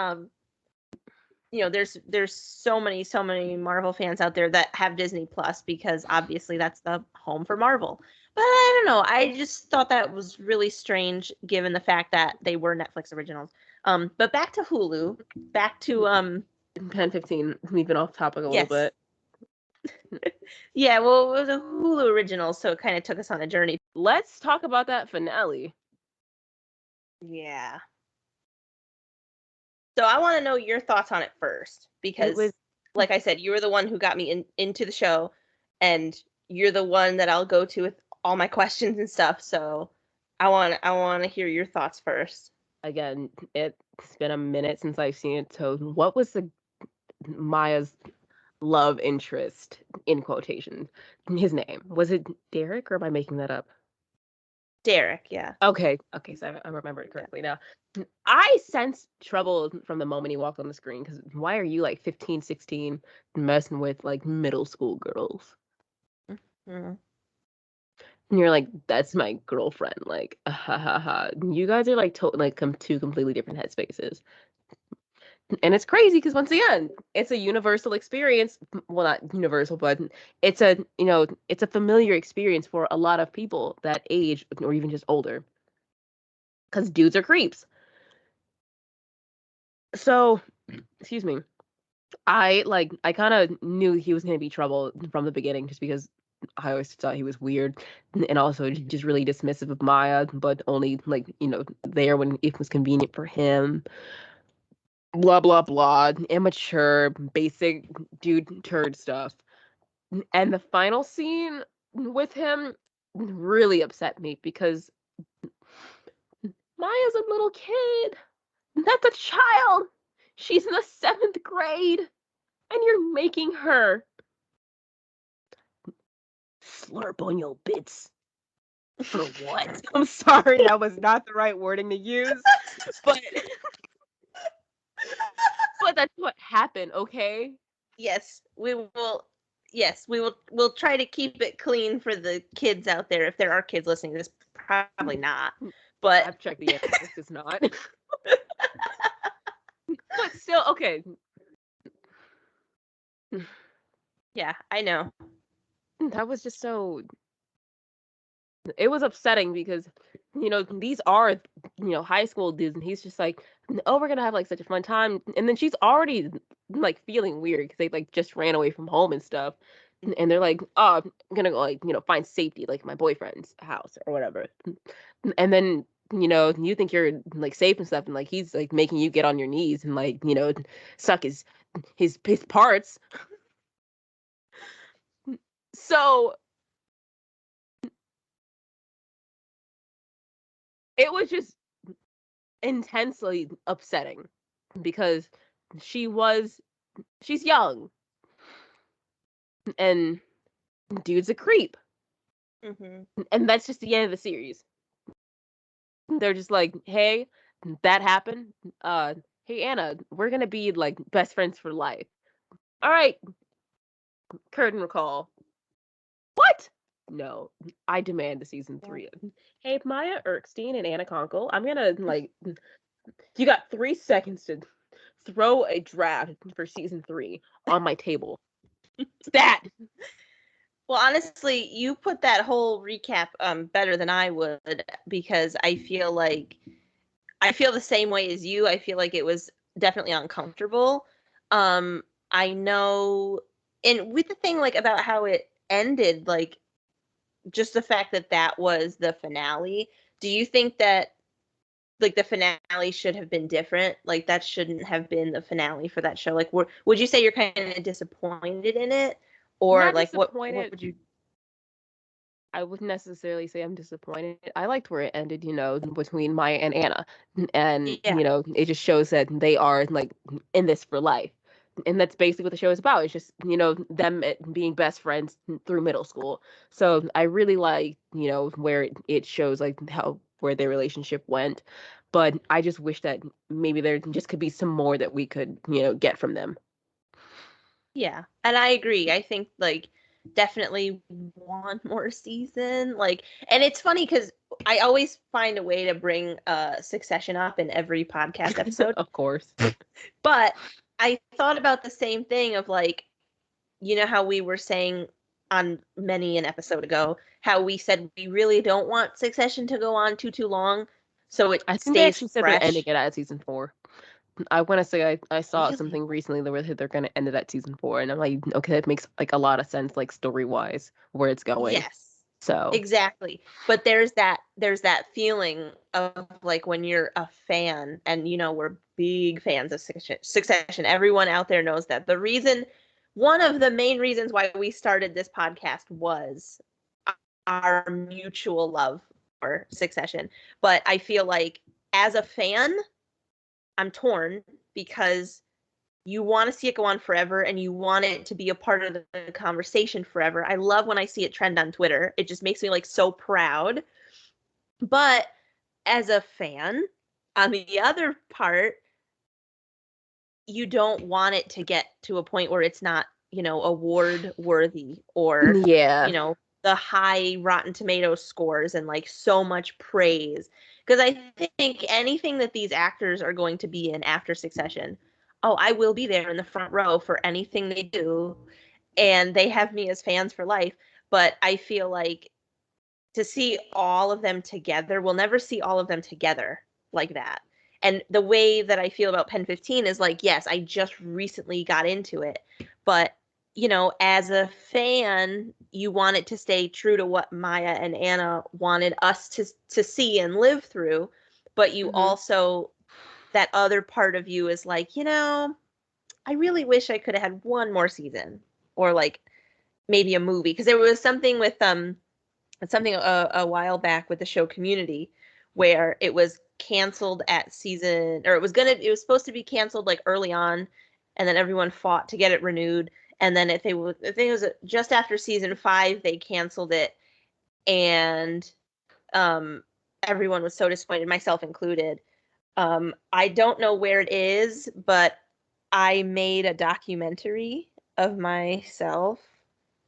there's so many Marvel fans out there that have Disney Plus because obviously that's the home for Marvel. But I don't know. I just thought that was really strange given the fact that they were Netflix originals. But back to Hulu. Back to Pen 15. We've been off topic a little yes. bit. Yeah, well, it was a Hulu original, so it kind of took us on a journey. Let's talk about that finale. Yeah. So I want to know your thoughts on it first It was because like I said, you were the one who got me into the show and you're the one that I'll go to with all my questions and stuff. So I want to hear your thoughts first. again, it's been a minute since I've seen it. So what was the Maya's love interest in quotation? His name. Was it Derek or am I making that up? Derek, yeah. Okay, so I remember it Yeah. correctly now. I sensed trouble from the moment he walked on the screen because why are you like 15, 16 messing with like middle school girls? Mhm. And you're like, that's my girlfriend. Like, ha ha ha. You guys are like two completely different headspaces. And it's crazy because once again, it's a universal experience. Well, not universal, but it's a familiar experience for a lot of people that age or even just older. Because dudes are creeps. So, excuse me. I kind of knew he was gonna be trouble from the beginning, just because I always thought he was weird, and also just really dismissive of Maya, but only like there when it was convenient for him. Blah blah blah, immature, basic dude turd stuff. And the final scene with him really upset me because Maya's a little kid. That's a child. She's in the 7th grade, and you're making her slurp on your bits. For what? I'm sorry, that was not the right wording to use, but but that's what happened, okay? Yes, we will. Yes, we'll try to keep it clean for the kids out there. If there are kids listening to this, probably not. But I've checked the answer. It's not. But still, okay. yeah, I know. That was just so. It was upsetting because, these are, high school dudes, and he's just like, oh, we're gonna have like such a fun time, and then she's already like feeling weird because they like just ran away from home and stuff, and they're like, oh, I'm gonna go like find safety like my boyfriend's house or whatever, and then you think you're like safe and stuff, and like he's like making you get on your knees and like suck his parts. So it was just intensely upsetting because she was she's young and dude's a creep, Hmm. and that's just the end of the series. They're just like, hey, that happened. uh hey Anna, we're gonna be like best friends for life. All right, curtain recall. What? No, I demand a season Yeah. 3. Hey, Maya Erskine and Anna Conkle, I'm gonna like, you got 3 seconds to throw a draft for season 3 on my table. That. Well, honestly, you put that whole recap better than I would because I feel the same way as you. I feel like it was definitely uncomfortable. Um, I know, and with the thing like about how it ended, like just the fact that that was the finale Do you think that like the finale should have been different? Like that shouldn't have been the finale for that show. Like, would you say you're kind of disappointed in it, or Not like what disappointed. would you? I wouldn't necessarily say I'm disappointed. I liked where it ended, between Maya and Anna. And, Yeah, it just shows that they are like in this for life. And that's basically what the show is about. It's just, them being best friends through middle school. So I really like, where it shows like how where their relationship went. But I just wish that maybe there just could be some more that we could, get from them. yeah, and I agree. I think like definitely one more season. Like, and it's funny because I always find a way to bring Succession up in every podcast episode, Of course. but I thought about the same thing of like, you know how we were saying on many an episode ago how we said we really don't want Succession to go on too long so it I think they stays actually said they're ending fresh. it at season 4. I want to say I saw Really? something recently that where they're going to end it at season 4, and I'm like, okay, that makes like a lot of sense, like story wise, where it's going. Yes. So Exactly. But there's that feeling of like when you're a fan and we're big fans of Succession. Everyone out there knows that. One of the main reasons why we started this podcast was our mutual love for Succession. But I feel like as a fan, I'm torn because you want to see it go on forever and you want it to be a part of the conversation forever. I love when I see it trend on Twitter. It just makes me like so proud. But as a fan, on the other part, you don't want it to get to a point where it's not, award worthy or, yeah, the high Rotten Tomatoes scores and like so much praise. Because I think anything that these actors are going to be in after Succession, oh, I will be there in the front row for anything they do. And they have me as fans for life. But I feel like to see all of them together, we'll never see all of them together like that. And the way that I feel about Pen 15 is like, yes, I just recently got into it, but as a fan, you want it to stay true to what Maya and Anna wanted us to see and live through, but you hmm also that other part of you is like, I really wish I could have had one more season or like maybe a movie because there was something with something a while back with the show Community where it was canceled at season or it was supposed to be canceled like early on and then everyone fought to get it renewed and then if I think it was just after season 5 they canceled it and um everyone was so disappointed, myself included. I don't know where it is, but I made a documentary of myself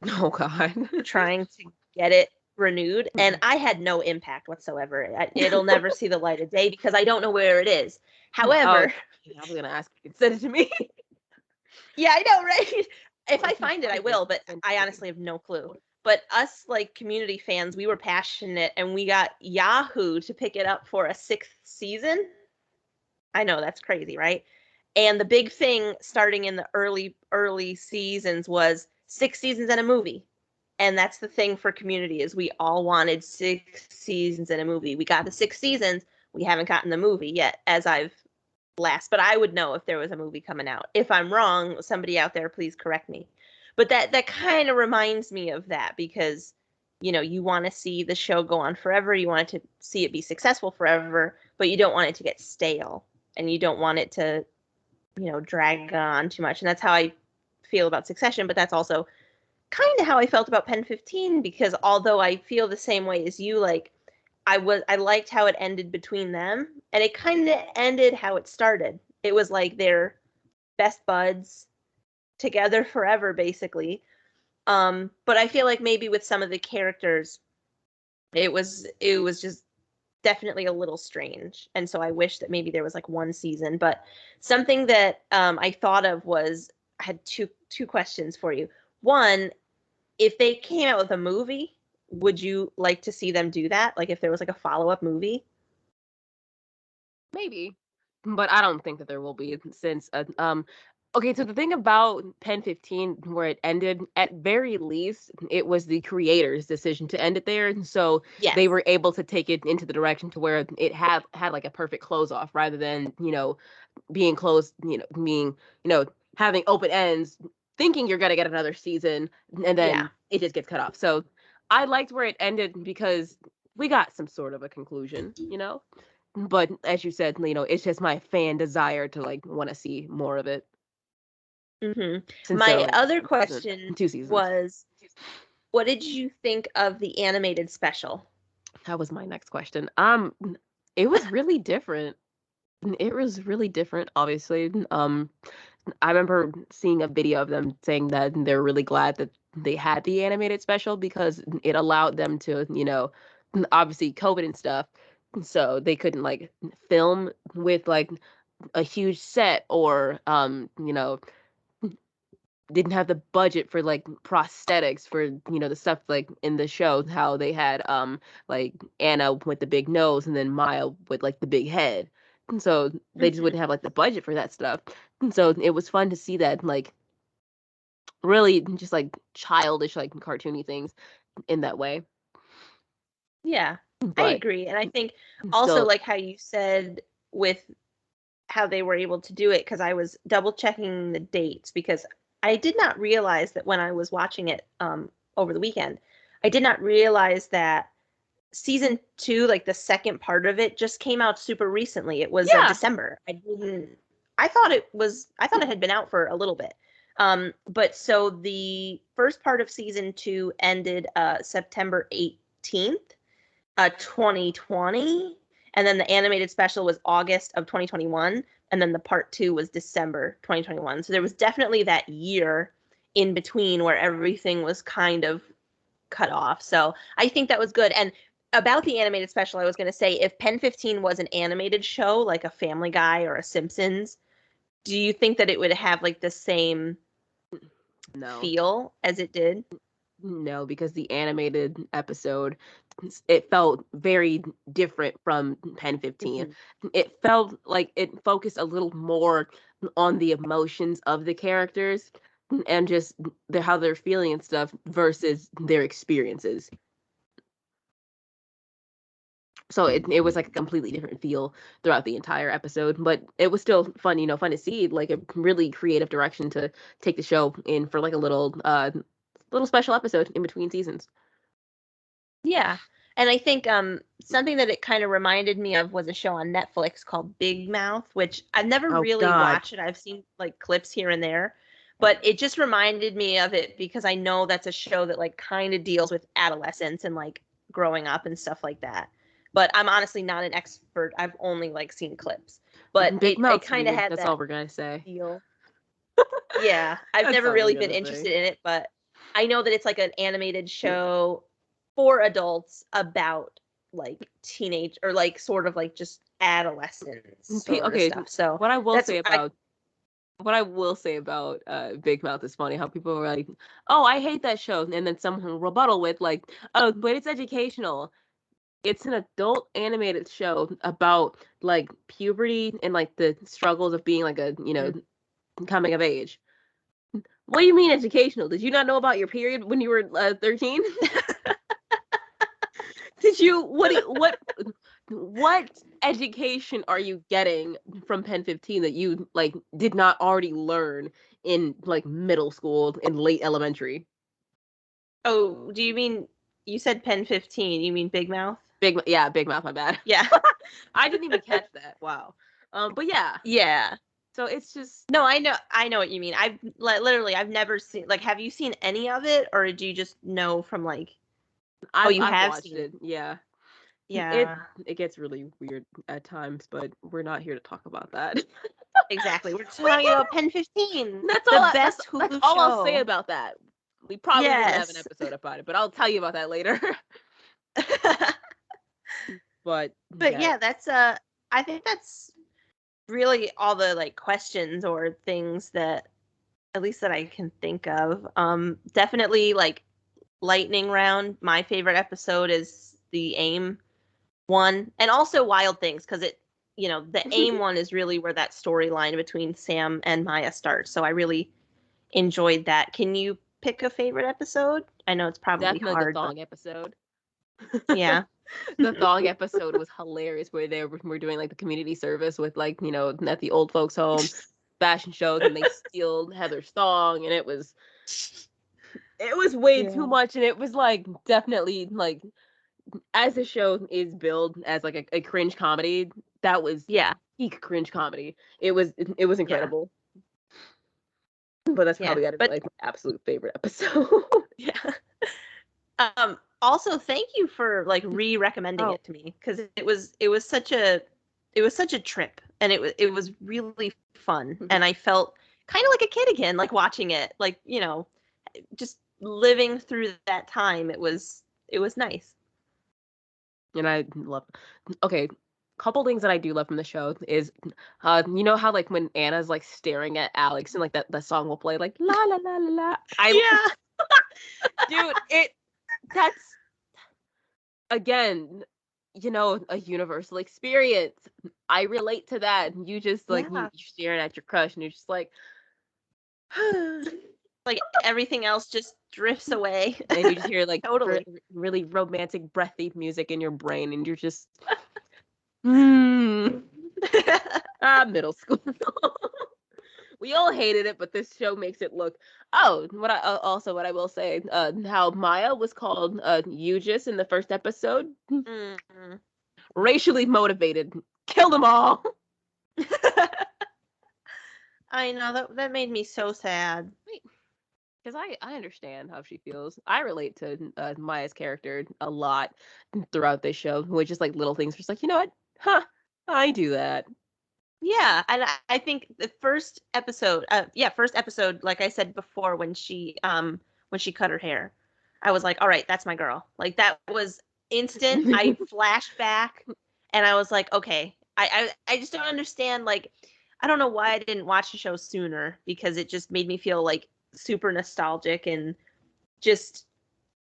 oh god. trying to get it renewed, and I had no impact whatsoever. It'll never see the light of day because I don't know where it is. Oh, However, I was gonna ask if you could send it to me. yeah, I know, right? If Or I if you find it, I find it, will, but send I it to honestly have no clue. But us, like Community fans, we were passionate and we got Yahoo to pick it up for a 6th season. I know that's crazy, right? And the big thing starting in the early seasons was 6 seasons and a movie. And that's the thing for Community is we all wanted 6 seasons and a movie. We got the 6 seasons. We haven't gotten the movie yet, as I've last. But I would know if there was a movie coming out. If I'm wrong, somebody out there, please correct me. But that kind of reminds me of that because you want to see the show go on forever. You want to see it be successful forever, but you don't want it to get stale and you don't want it to drag on too much. And that's how I feel about Succession, but that's also kind of how I felt about Pen 15 because although I feel the same way as you, like I liked how it ended between them and it kind of ended how it started. It was like they're best buds together forever basically. But I feel like maybe with some of the characters it was just definitely a little strange. And so I wish that maybe there was like one season. But something that I thought of was I had two questions for you. One, if they came out with a movie, would you like to see them do that? Like if there was like a follow-up movie? maybe, but I don't think that there will be since Okay, so the thing about Pen 15, where it ended, at very least, it was the creator's decision to end it there. And so they Yes. were able to take it into the direction to where it had like a perfect close off rather than, being closed, having open ends, thinking you're gonna get another season, and Yeah. then it just gets cut off. So I liked where it ended because we got some sort of a conclusion. But as you said, it's just my fan desire to like want to see more of it since there are My like other one season, question 2 seasons. was, what did you think of the animated special? That was my next question. It was really different. It was really different, obviously. I remember seeing a video of them saying that they're really glad that they had the animated special because it allowed them to, obviously COVID and stuff, so they couldn't like film with like a huge set or didn't have the budget for like prosthetics for the stuff like in the show how they had like Anna with the big nose and then Maya with like the big head. And so they just Hmm. wouldn't have like the budget for that stuff. And so it was fun to see that like really just like childish like cartoony things in that way. Yeah, I But agree. And I think also still like how you said with how they were able to do it, because I was double checking the dates because I did not realize that when I was watching it over the weekend, I did not realize that season two, like the second part of it, just came out super recently. It was yeah. December. I thought it had been out for a little bit. But so the first part of season two ended September 18th, 2020, and then the animated special was August of 2021, and then the part two was December 2021. So there was definitely that year in between where everything was kind of cut off. So I think that was good. And about the animated special, I was going to say, if Pen 15 was an animated show like a Family Guy or a Simpsons, do you think that it would have like the same No. feel as it did? No, because the animated episode, it felt very different from Pen 15. Hmm. It felt like it focused a little more on the emotions of the characters and just how they're feeling and stuff versus their experiences. So it was like a completely different feel throughout the entire episode, but it was still fun, fun to see like a really creative direction to take the show in for like a little special episode in between seasons. Yeah. And I think something that it kind of reminded me of was a show on Netflix called Big Mouth, which I've never Oh really God. watched it. I've seen like clips here and there, but it just reminded me of it because I know that's a show that like kind of deals with adolescence and like growing up and stuff like that. But I'm honestly not an expert. I've only like seen clips. But Big it Mouth's kind of weird. had That's all that we're gonna say. feel. Yeah, I've That's never all we're really been gonna say. interested in it, but I know that it's like an animated show for adults about like teenage or like sort of like just adolescence sort of Okay, stuff. So what I will that's say I about what I will say about Big Mouth is funny how people are like, "Oh, I hate that show," and then someone will rebuttal with like, "Oh, but it's educational." It's an adult animated show about like puberty and like the struggles of being like a mm. coming of age. What do you mean educational? Did you not know about your period when you were 13? Did you what education are you getting from Pen 15 that you like did not already learn in like middle school and late elementary? Oh, do you mean you said Pen 15? You mean Big Mouth? Yeah, Big Mouth, my bad. Yeah. I didn't even catch that. Wow. But yeah, Yeah. so it's just No, I know what you mean. I've literally I've never seen like have you seen any of it or do you just know from like oh you I've have watched seen it? it. Yeah. It Yeah. it gets really weird at times, but we're not here to talk about that. Exactly. We're We talking about Pen 15, That's the all. best That's Hulu all I'll say show. about that. We probably won't have an Yes. episode about it, but I'll tell you about that later. But But yeah, yeah, that's I think that's really all the like questions or things that at least that I can think of. Definitely like lightning round. My favorite episode is the AIM one and also Wild Things because it the AIM one is really where that storyline between Sam and Maya starts. So I really enjoyed that. Can you pick a favorite episode? I know it's probably Definitely the hard, but thong episode. yeah. The thong episode was hilarious where they were doing like the community service with like, at the old folks home fashion shows and they steal Heather's thong and it was way too much and it was like definitely like as the show is billed as like a cringe comedy, that was Yeah. peak cringe comedy. It was Yeah. incredible. But that's Yeah. probably gotta be But like my absolute favorite episode. yeah. Also thank you for like re-recommending Oh, it to me because it was such a trip and it was really fun and I felt kind of like a kid again like watching it like just living through that time. It was nice. and I love. Okay, couple things that I do love from the show is, you know how like when Anna's like staring at Alex and like that song will play like la la la la la. Yeah. Dude, that's again, a universal experience. I relate to that. You just like Yeah. you're staring at your crush and you're just like, Like everything else just drifts away. and you just hear like Totally. really romantic breathy music in your brain, and you're just, hmm. Middle school. We all hated it, but this show makes it look. Oh, what I will say, how Maya was called Eugis in the first episode, Mm. racially motivated, kill them all. I know that made me so sad. Because I understand how she feels. I relate to Maya's character a lot throughout this show, which is like little things. Just like, you know what? Huh? I do that. Yeah, and I think the first episode, like I said before, when she cut her hair, I was like, all right, that's my girl. Like that was instant. I flashed back, and I was like, okay, I just don't understand. Like, I don't know why I didn't watch the show sooner because it just made me feel like super nostalgic and just,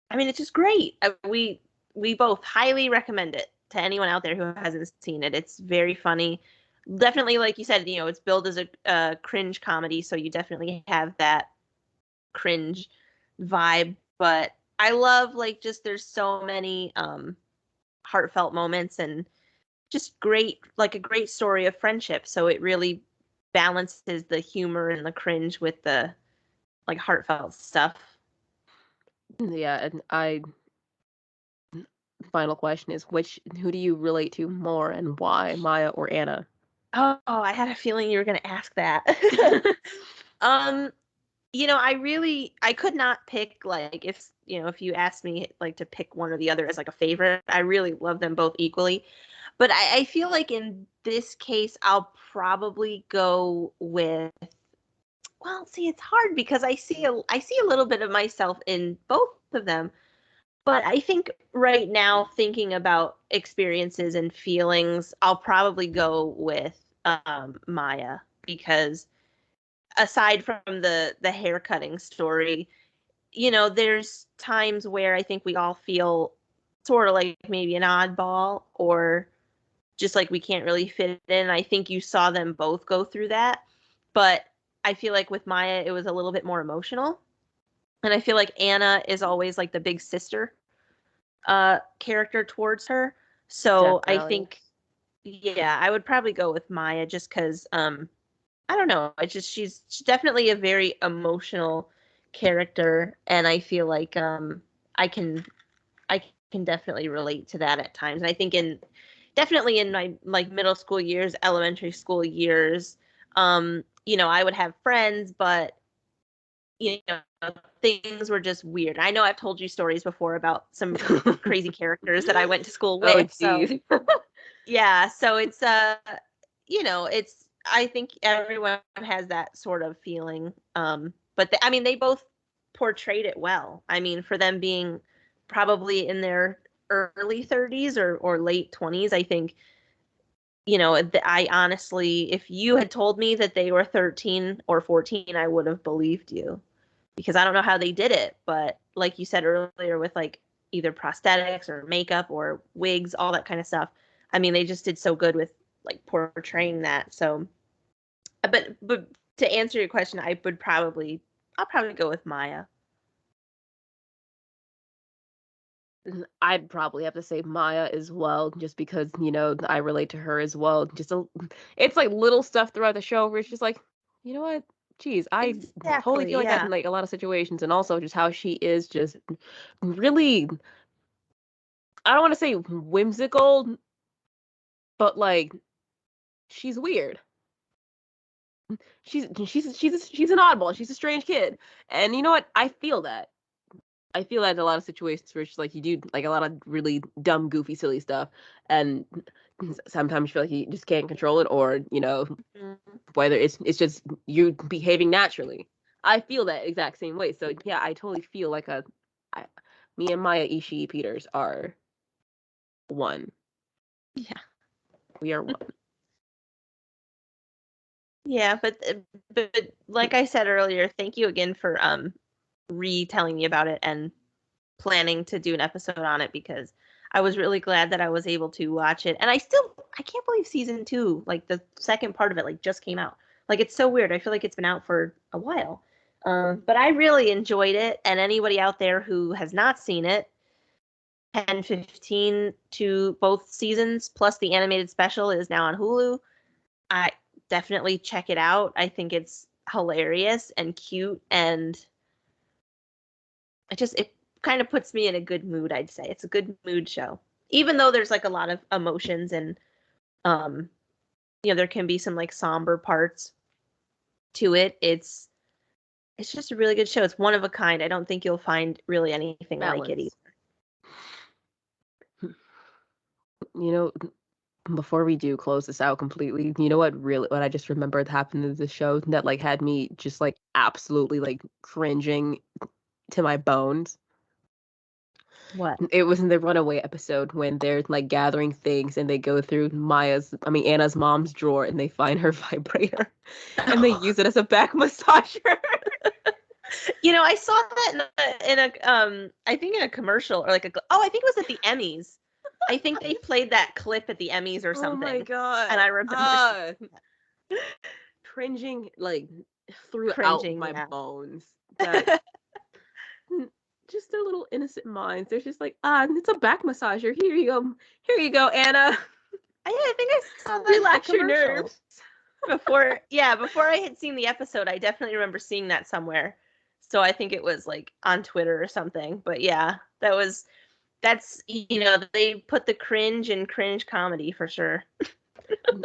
I mean, it's just great. We both highly recommend it to anyone out there who hasn't seen it. It's very funny. Definitely, like you said, it's billed as a cringe comedy, so you definitely have that cringe vibe. But I love like just there's so many heartfelt moments and just great like a great story of friendship. So it really balances the humor and the cringe with the like heartfelt stuff. Yeah, and final question is who do you relate to more and why, Maya or Anna? Oh, I had a feeling you were going to ask that. um, I could not pick like if you asked me like to pick one or the other as like a favorite. I really love them both equally. But I feel like in this case I'll probably go with, well, see, it's hard because I see a little bit of myself in both of them. But I think right now, thinking about experiences and feelings, I'll probably go with Maya because aside from the hair cutting story, there's times where I think we all feel sort of like maybe an oddball or just like we can't really fit in. I think you saw them both go through that, but I feel like with Maya, it was a little bit more emotional. And I feel like Anna is always like the big sister character towards her. So I Definitely. think, yeah, I would probably go with Maya just because I don't know. She's definitely a very emotional character, and I feel like I can I can definitely relate to that at times. And I think definitely in my like middle school years, elementary school years, I would have friends, but you know, things were just weird. I know I've told you stories before about some crazy characters that I went to school Oh, with. So geez. yeah, so it's it's I think everyone has that sort of feeling. But I mean, they both portrayed it well. I mean, for them being probably in their early 30s or late 20s, I think I honestly, if you had told me that they were 13 or 14, I would have believed you because I don't know how they did it, but like you said earlier with like either prosthetics or makeup or wigs, all that kind of stuff. I mean, they just did so good with like portraying that. So, but to answer your question, I'll probably go with Maya. I'd probably have to say Maya as well, just because, I relate to her as well. It's like little stuff throughout the show where it's just like, you know what? Geez, I totally Exactly, feel like that yeah. in like a lot of situations, and also just how she is just really, I don't want to say whimsical, but like she's weird. She's an oddball. She's a strange kid, and you know what? I feel that. I feel that in a lot of situations where it's just like you do like a lot of really dumb, goofy, silly stuff, and sometimes you feel like you just can't control it, or Mm. whether it's just you behaving naturally. I feel that exact same way. So yeah, I totally feel like me and Maya Ishii Peters are one. Yeah. We are one. Yeah, but like I said earlier, thank you again for retelling me about it and planning to do an episode on it, because I was really glad that I was able to watch it. And I can't believe season 2, like the second part of it, like just came out. Like it's so weird. I feel like it's been out for a while. But I really enjoyed it, and anybody out there who has not seen it, 10-15 to both seasons plus the animated special is now on Hulu. I definitely check it out. I think it's hilarious and cute, and it kind of puts me in a good mood, I'd say. It's a good mood show. Even though there's like a lot of emotions and um there can be some like somber parts to it. It's just a really good show. It's one of a kind. I don't think you'll find really anything like it either. Balance. You know, before we do close this out completely, you know what I just remembered happened in the show that like had me just like absolutely like cringing to my bones? What? It was in the Runaway episode when they're like gathering things and they go through Anna's mom's drawer and they find her vibrator and they use it as a back massager. I saw that in a I think in a commercial, or like I think it was at the Emmys. I think they played that clip at the Emmys or Oh my something. god. And I remember Cringing like throughout cringing, my yeah. bones. That just their little innocent minds. They're just like, it's a back massager. Here you go. Here you go, Anna. I think I saw that in the Relax your commercial. nerves. Before I had seen the episode, I definitely remember seeing that somewhere. So I think it was like on Twitter or something. But yeah, that's they put the cringe in cringe comedy for sure.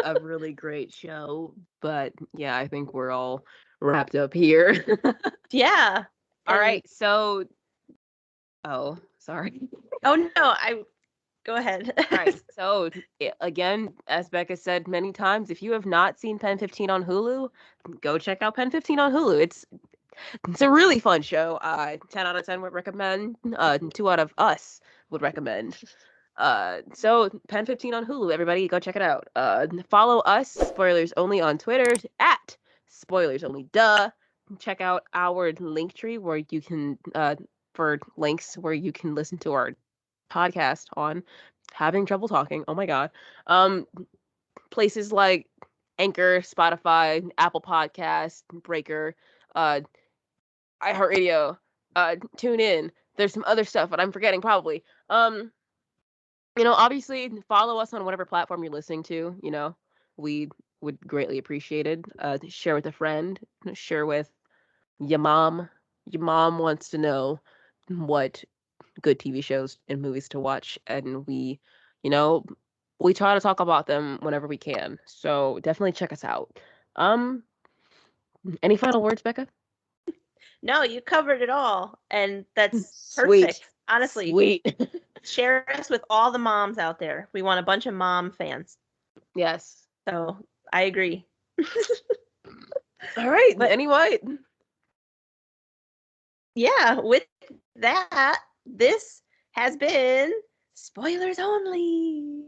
A really great show, but yeah, I think we're all wrapped up here. Yeah. All And right, so sorry. oh no, go ahead. All right, so again, as Becca said many times, if you have not seen Pen 15 on Hulu, go check out Pen 15 on Hulu. It's a really fun show. 10 out of 10 would recommend. 2 out of us would recommend. So Pen 15 on Hulu, everybody go check it out. Follow us, Spoilers Only, on Twitter at Spoilers Only. Check out our linktree where you can for links where you can listen to our podcast on having trouble talking. Oh my god. Places like Anchor, Spotify, Apple Podcast, Breaker, uh, iHeartRadio, Tune In. There's some other stuff, but I'm forgetting probably. Obviously follow us on whatever platform you're listening to. We would greatly appreciate it. Share with a friend, share with your mom. Your mom wants to know what good TV shows and movies to watch, and you know, we try to talk about them whenever we can. So definitely check us out. Um, any final words, Becca? No, you covered it all, and that's Sweet. perfect. Honestly, Sweet. share us with all the moms out there. We want a bunch of mom fans. Yes. So I agree. All right. But Anyway. yeah, with that, this has been Spoilers Only.